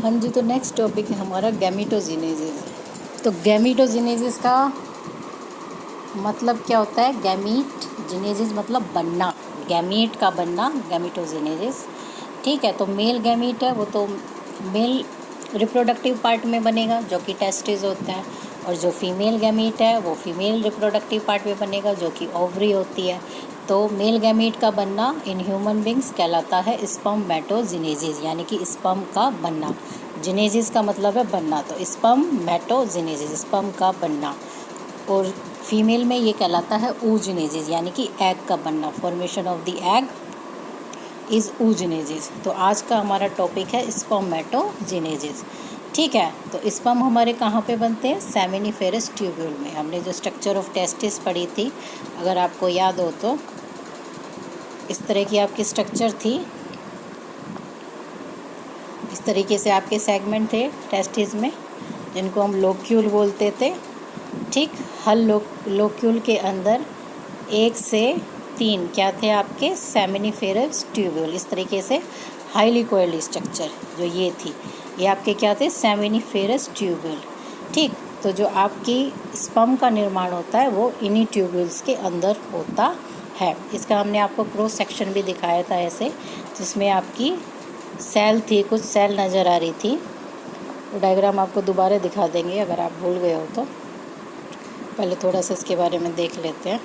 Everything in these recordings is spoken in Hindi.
हाँ जी, तो नेक्स्ट टॉपिक है हमारा गैमीटोजेनेसिस। तो गैमीटोजेनेसिस का मतलब क्या होता है? गैमीट जेनेसिस मतलब बनना, गैमीट का बनना, गैमीटोजेनेसिस। ठीक है, तो मेल गैमीट है वो तो मेल रिप्रोडक्टिव पार्ट में बनेगा जो कि टेस्टिस होता है, और जो फीमेल गैमीट है वो फीमेल रिप्रोडक्टिव पार्ट में बनेगा जो कि ओवरी होती है। तो मेल गैमीट का बनना इन ह्यूमन बींग्स कहलाता है स्पर्मेटोजेनेसिस, यानी कि स्पर्म का बनना। जेनेसिस का मतलब है बनना, तो स्पर्मेटोजेनेसिस स्पर्म का बनना। और फीमेल में ये कहलाता है oogenesis, यानी कि एग का बनना। Formation of the egg is oogenesis। तो आज का हमारा टॉपिक है स्पर्मेटोजेनेसिस। ठीक है, तो स्पर्म हमारे कहाँ पे बनते हैं? सेमिनिफेरस ट्यूब्यूल में। हमने जो स्ट्रक्चर ऑफ टेस्टिस पढ़ी थी, अगर आपको याद हो तो इस तरह की आपकी स्ट्रक्चर थी, इस तरीके से आपके सेगमेंट थे टेस्टिस में, जिनको हम लोक्यूल बोलते थे। ठीक, हर लोक्यूल के अंदर 1 से 3 क्या थे आपके? Seminiferous tubule. इस तरीके से हाईली कोइल्ड स्ट्रक्चर जो ये थी, ये आपके क्या थे? Seminiferous tubule. ठीक, तो जो आपकी स्पर्म का निर्माण होता है वो इन्हीं ट्यूब्यूल्स के अंदर होता है। इसका हमने आपको क्रॉस सेक्शन भी दिखाया था ऐसे, जिसमें आपकी सेल थी, कुछ सेल नज़र आ रही थी। वो डायग्राम आपको दोबारा दिखा देंगे अगर आप भूल गए हो तो। पहले थोड़ा सा इसके बारे में देख लेते हैं।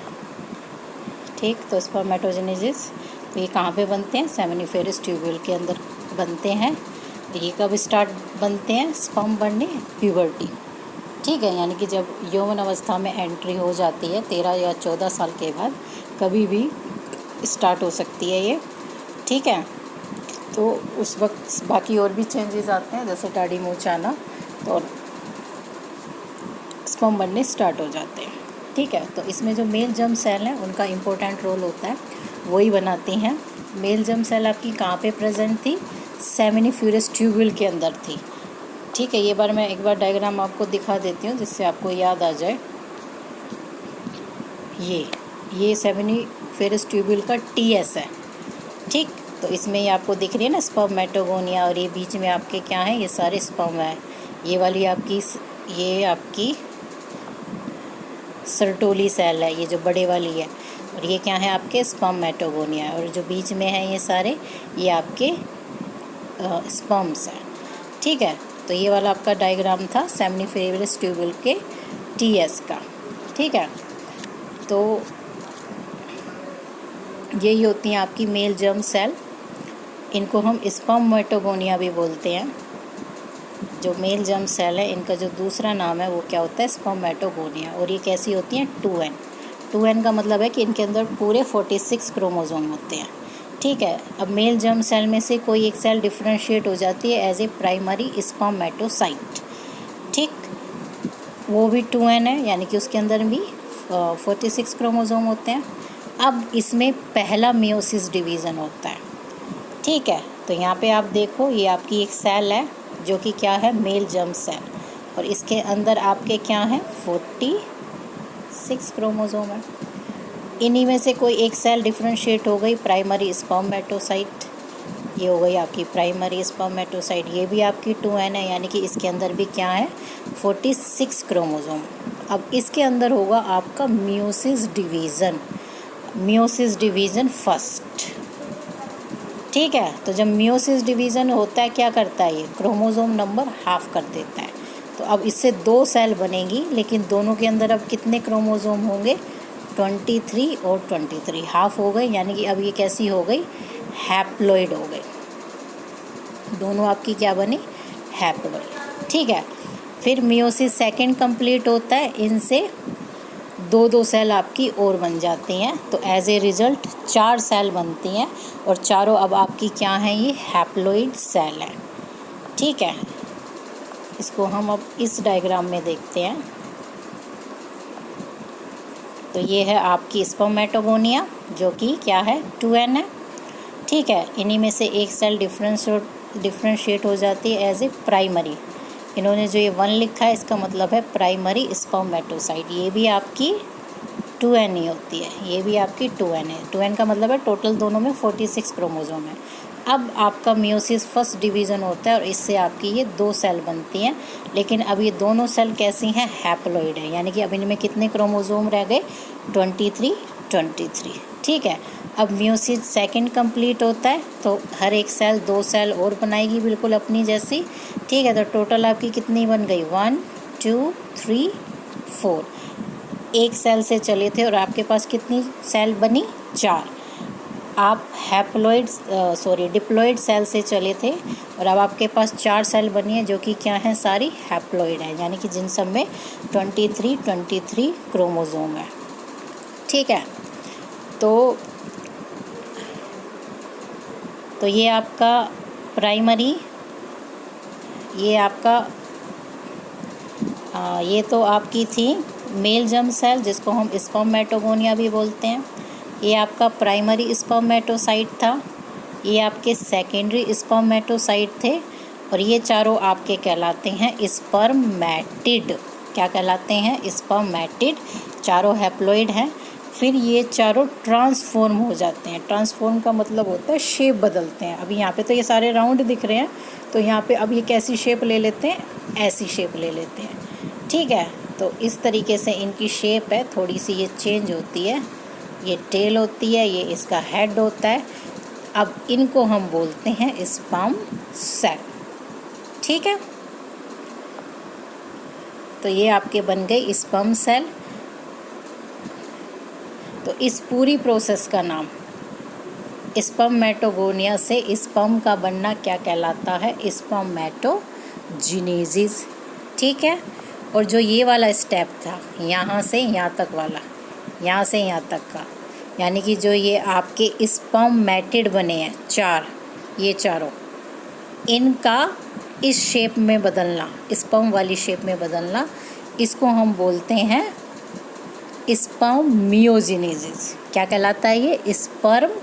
ठीक, तो स्पर्मेटोजेनेसिस तो ये कहाँ पे बनते हैं? सेमिनिफेरस ट्यूब्यूल के अंदर बनते हैं। ये कब स्टार्ट बनते हैं स्पर्म बनने? प्यूबर्टी। ठीक है, यानी कि जब यौवन अवस्था में एंट्री हो जाती है 13 या 14 साल के बाद, कभी भी स्टार्ट हो सकती है ये। ठीक है, तो उस वक्त बाकी और भी चेंजेस आते हैं, जैसे दाढ़ी मूंछ आना, तो स्पर्म बनने स्टार्ट हो जाते हैं। ठीक है, तो इसमें जो मेल जर्म सेल हैं उनका इम्पोर्टेंट रोल होता है, वही बनाती हैं। मेल जर्म सेल आपकी कहाँ पे प्रेजेंट थी? सेमिनिफेरस ट्यूब्यूल के अंदर थी। ठीक है, ये बार मैं एक बार डायग्राम आपको दिखा देती हूँ जिससे आपको याद आ जाए। ये सेमिनिफेरस ट्यूब्यूल का TS है। ठीक, तो इसमें ये आपको दिख रही है ना स्पर्मेटोगोनिया, और ये बीच में आपके क्या है? ये सारे स्पर्म है। ये वाली आपकी ये आपकी सर्टोली सेल है, ये जो बड़े वाली है, और ये क्या है? आपके स्पर्मेटोगोनिया, और जो बीच में है ये सारे, ये आपके स्पर्म्स हैं। ठीक है, तो ये वाला आपका डायग्राम था सेमिनिफेरस ट्यूब्यूल के TS का। ठीक है, तो यही होती हैं आपकी मेल जर्म सेल। इनको हम स्पर्मेटोगोनिया भी बोलते हैं। जो मेल जर्म सेल है इनका जो दूसरा नाम है वो क्या होता है? स्पर्मेटोगोनिया। और ये कैसी होती हैं? 2n का मतलब है कि इनके अंदर पूरे 46 क्रोमोसोम होते हैं। ठीक है, अब मेल जर्म सेल में से कोई एक सेल डिफ्रेंशिएट हो जाती है एज ए प्राइमरी स्पर्मेटोसाइट। ठीक, वो भी 2n है, यानी कि उसके अंदर भी 46 क्रोमोसोम होते हैं। अब इसमें पहला मियोसिस डिवीज़न होता है। ठीक है, तो यहाँ पे आप देखो, ये आपकी एक सेल है जो कि क्या है? मेल जर्म सेल, और इसके अंदर आपके क्या हैं? 46 क्रोमोसोम है। इन्हीं में से कोई एक सेल डिफ्रेंशिएट हो गई प्राइमरी स्पर्मेटोसाइट, ये हो गई आपकी प्राइमरी स्पर्मेटोसाइट। ये भी आपकी 2n है, यानी कि इसके अंदर भी क्या है? 46 क्रोमोसोम। अब इसके अंदर होगा आपका मियोसिस डिवीज़न फर्स्ट। ठीक है, तो जब मियोसिस डिवीज़न होता है क्या करता है? ये क्रोमोसोम नंबर हाफ कर देता है। तो अब इससे 2 सेल बनेगी, लेकिन दोनों के अंदर अब कितने क्रोमोसोम होंगे? 23 और 23 हाफ हो गए, यानी कि अब ये कैसी हो गई? हैप्लॉइड हो गई। दोनों आपकी क्या बनी? हैप्लॉइड। ठीक है, फिर मियोसिस सेकेंड कंप्लीट होता है, इनसे 2 सेल आपकी और बन जाती हैं। तो एज ए रिज़ल्ट 4 सेल बनती हैं, और चारों अब आपकी क्या हैं? ये हैप्लॉइड सेल हैं। ठीक है, इसको हम अब इस डायग्राम में देखते हैं। तो ये है आपकी स्पर्मेटोगोनिया जो कि क्या है? 2n है। ठीक है, इन्हीं में से एक सेल डिफ्रेंशिएट हो जाती है एज ए प्राइमरी। इन्होंने जो ये 1 लिखा है इसका मतलब है प्राइमरी स्पर्मेटोसाइट। ये भी आपकी 2n ही होती है, ये भी आपकी 2n है। 2n का मतलब है टोटल दोनों में 46 क्रोमोसोम है। अब आपका मियोसिस फर्स्ट डिवीज़न होता है और इससे आपकी ये 2 सेल बनती हैं, लेकिन अब ये दोनों सेल कैसी हैं, हैप्लॉइड हैं, यानी कि अब इनमें कितने क्रोमोसोम रह गए, 23। ठीक है। अब मियोसिस सेकंड कंप्लीट होता है तो हर एक सेल 2 सेल और बनाएगी बिल्कुल अपनी जैसी। ठीक है, तो टोटल आपकी कितनी बन गई, 1 2 3 4। एक सेल से चले थे और आपके पास कितनी सेल बनी, 4। आप डिप्लॉइड सेल से चले थे और अब आपके पास 4 सेल बनी है जो कि क्या हैं, सारी हैप्लॉइड हैं, यानी कि जिन सब में 23 क्रोमोसोम है। ठीक है, तो ये आपका प्राइमरी, ये तो आपकी थी मेल जर्म सेल जिसको हम स्पर्मेटोगोनिया भी बोलते हैं। ये आपका प्राइमरी स्पर्मेटोसाइट था, ये आपके सेकेंडरी स्पर्मेटोसाइट थे और ये चारों आपके कहलाते हैं स्पर्मेटिड। क्या कहलाते हैं, स्पर्मेटिड। चारों हैप्लॉइड हैं। फिर ये चारों ट्रांसफॉर्म हो जाते हैं। ट्रांसफॉर्म का मतलब होता है शेप बदलते हैं। अभी यहाँ पे तो ये सारे राउंड दिख रहे हैं, तो यहाँ पे अब ये कैसी शेप ले लेते हैं, ऐसी शेप ले लेते हैं। ठीक है, तो इस तरीके से इनकी शेप है, थोड़ी सी ये चेंज होती है। ये टेल होती है, ये इसका हेड होता है। अब इनको हम बोलते हैं स्पर्म सेल। ठीक है, तो ये आपके बन गए स्पर्म सेल। तो इस पूरी प्रोसेस का नाम स्पर्मेटोगोनिया से स्पर्म का बनना क्या कहलाता है, स्पर्मेटोजेनेसिस। ठीक है, और जो ये वाला स्टेप था यहाँ से यहाँ तक वाला, यहाँ से यहाँ तक का, यानी कि जो ये आपके स्पर्मेटिड बने हैं 4, ये चारों, इनका इस शेप में बदलना, स्पर्म वाली शेप में बदलना, इसको हम बोलते हैं स्पर्मियोजेनेसिस। क्या कहलाता है ये, स्पर्मियोजेनेसिस।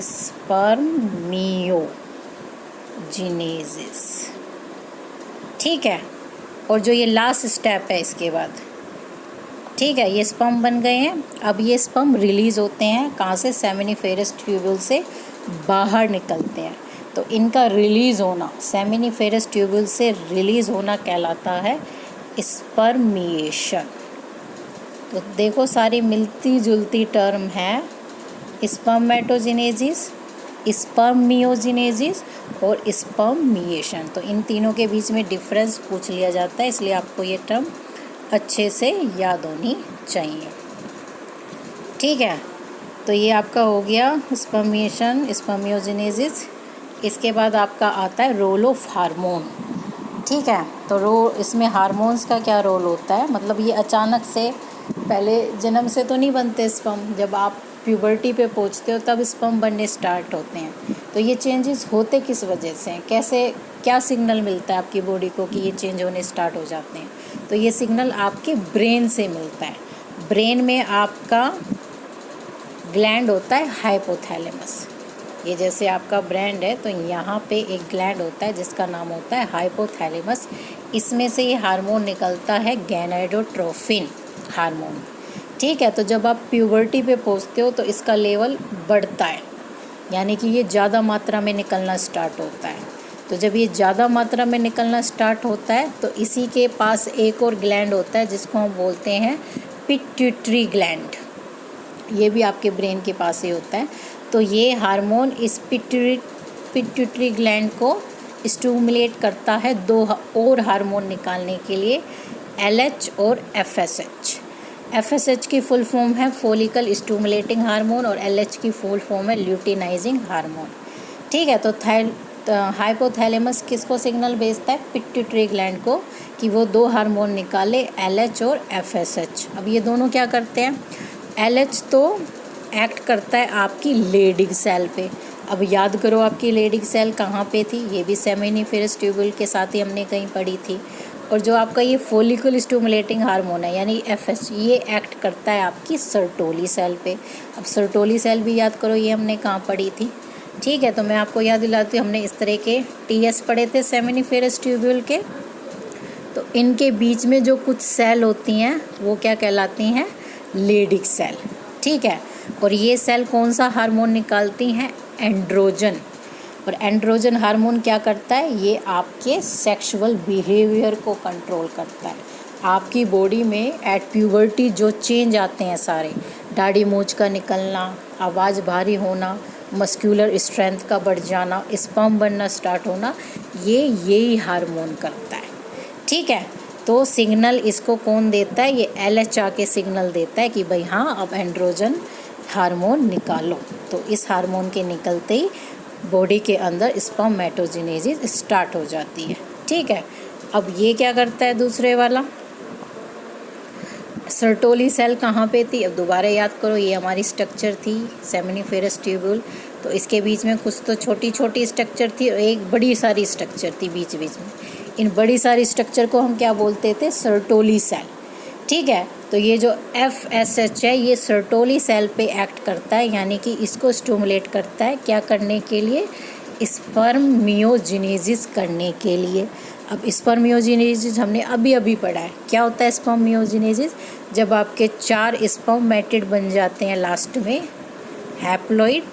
स्पर्मियोजेनेसिस। ठीक है, और जो ये लास्ट स्टेप है इसके बाद, ठीक है, ये स्पर्म बन गए हैं। अब ये स्पर्म रिलीज़ होते हैं कहाँ से, सेमिनिफेरस ट्यूब्यूल से बाहर निकलते हैं। तो इनका रिलीज़ होना, सेमिनिफेरस ट्यूब्यूल से रिलीज़ होना कहलाता है स्पर्मिएशन। तो देखो सारी मिलती जुलती टर्म है, स्पर्मेटोजेनेसिस, स्पर्मियोजेनेसिस और स्पर्मिएशन। तो इन तीनों के बीच में डिफरेंस पूछ लिया जाता है, इसलिए आपको ये टर्म अच्छे से याद होनी चाहिए। ठीक है, तो ये आपका हो गया स्पर्मिएशन, स्पर्मियोजेनेसिस। इसके बाद आपका आता है रोल ऑफ हार्मोन। ठीक है, तो इसमें हार्मोन्स का क्या रोल होता है, मतलब ये अचानक से, पहले जन्म से तो नहीं बनते स्पर्म, जब आप प्यूबर्टी पे पहुंचते हो तब स्पर्म बनने स्टार्ट होते हैं। तो ये चेंजेस होते किस वजह से हैं, कैसे, क्या सिग्नल मिलता है आपकी बॉडी को कि ये चेंज होने स्टार्ट हो जाते हैं। तो ये सिग्नल आपके ब्रेन से मिलता है। ब्रेन में आपका ग्लैंड होता है हाइपोथैलेमस। ये जैसे आपका ब्रेन है तो यहाँ पे एक ग्लैंड होता है जिसका नाम होता है हाइपोथैलेमस। इसमें से ये हार्मोन निकलता है गैनाइडोट्रोफिन हार्मोन। ठीक है, तो जब आप प्यूबर्टी पे पहुँचते हो तो इसका लेवल बढ़ता है, यानी कि ये ज़्यादा मात्रा में निकलना स्टार्ट होता है। तो जब ये ज़्यादा मात्रा में निकलना स्टार्ट होता है तो इसी के पास एक और ग्लैंड होता है जिसको हम बोलते हैं पिट्यूटरी ग्लैंड। ये भी आपके ब्रेन के पास ही होता है। तो ये हार्मोन इस पिट्यूटरी ग्लैंड को स्टिमुलेट करता है 2 और हार्मोन निकालने के लिए, LH और FSH। FSH की फुल फॉर्म है फॉलिकल स्टिमुलेटिंग हार्मोन और LH की फुल फॉर्म है ल्यूटिनाइजिंग हार्मोन। ठीक है, तो हाइपोथैलेमस किसको सिग्नल भेजता है, पिट्यूटरी ग्लैंड को, कि वो 2 हार्मोन निकाले, LH और FSH। अब ये दोनों क्या करते हैं, LH तो एक्ट करता है आपकी लेडिंग सेल पे। अब याद करो आपकी लेडिंग सेल कहाँ पे थी, ये भी सेमिनिफेरस ट्यूब्यूल के साथ ही हमने कहीं पढ़ी थी। और जो आपका ये फॉलिकल स्टिमुलेटिंग हार्मोन है यानी FSH, ये एक्ट करता है आपकी सर्टोली सेल पे। अब सर्टोली सेल भी याद करो, ये हमने कहाँ पढ़ी थी। ठीक है, तो मैं आपको याद दिलाती हूँ, हमने इस तरह के TS पढ़े थे सेमिनिफेरस ट्यूब्यूल के। तो इनके बीच में जो कुछ सेल होती हैं वो क्या कहलाती हैं, लेडिंग सेल। ठीक है, और ये सेल कौन सा हार्मोन निकालती हैं? एंड्रोजन। और एंड्रोजन हार्मोन क्या करता है? ये आपके सेक्सुअल बिहेवियर को कंट्रोल करता है। आपकी बॉडी में एट प्यूबर्टी जो चेंज आते हैं सारे, दाढ़ी मूंछ का निकलना, आवाज़ भारी होना, मस्कुलर स्ट्रेंथ का बढ़ जाना, स्पर्म बनना स्टार्ट होना, ये यही हार्मोन करता है। ठीक है, तो सिग्नल इसको कौन देता है? ये LH आके सिग्नल देता है कि भाई हाँ अब एंड्रोजन हार्मोन निकालो। तो इस हार्मोन के निकलते ही बॉडी के अंदर स्पर्मेटोजेनेसिस स्टार्ट हो जाती है। ठीक है, अब ये क्या करता है दूसरे वाला? सर्टोली सेल कहाँ पे थी? अब दोबारा याद करो, ये हमारी स्ट्रक्चर थी सेमिनिफेरस ट्यूब्यूल। तो इसके बीच में कुछ तो छोटी छोटी स्ट्रक्चर थी और एक बड़ी सारी स्ट्रक्चर थी बीच बीच में। इन बड़ी सारी स्ट्रक्चर को हम क्या बोलते थे? Sertoli cell. ठीक है, तो ये जो FSH है ये सर्टोली सेल पे एक्ट करता है, यानी कि इसको स्टिमुलेट करता है क्या करने के लिए? स्पर्मियोजेनेसिस करने के लिए। अब स्पर्मियोजेनेसिस हमने अभी अभी पढ़ा है। क्या होता है स्पर्मियोजेनेसिस? जब आपके 4 स्पर्मेटिड बन जाते हैं लास्ट में, हैप्लॉइड,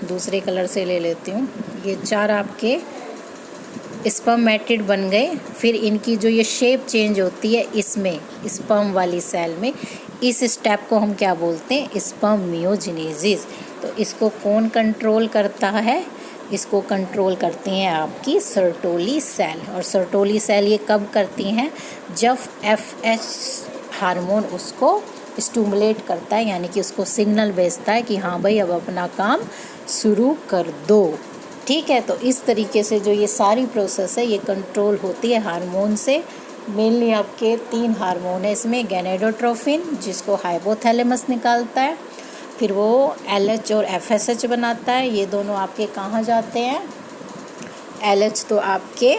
दूसरे कलर से ले लेती हूँ, ये 4 आपके स्पर्मेटिड बन गए। फिर इनकी जो ये शेप चेंज होती है इसमें, स्पर्म वाली सेल में, इस स्टेप को हम क्या बोलते हैं? स्पर्मियोजेनेसिस। तो इसको कौन कंट्रोल करता है? इसको कंट्रोल करती हैं आपकी सर्टोली सेल। और सर्टोली सेल ये कब करती हैं? जब FH हार्मोन उसको स्टिमुलेट करता है, यानी कि उसको सिग्नल भेजता है कि हाँ भाई अब अपना काम शुरू कर दो। ठीक है, तो इस तरीके से जो ये सारी प्रोसेस है ये कंट्रोल होती है हार्मोन से। मेनली आपके 3 हार्मोन है इसमें, गैनेडोट्रोफिन जिसको हाइपोथैलेमस निकालता है, फिर वो LH और FSH बनाता है। ये दोनों आपके कहाँ जाते हैं? LH तो आपके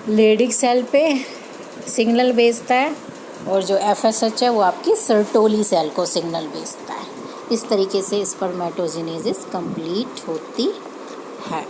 लेडिक सेल पे सिग्नल भेजता है और जो FSH है वो आपकी सर्टोली सेल को सिग्नल भेजता है। इस तरीके से स्पर्मेटोजेनेसिस कंप्लीट होती है।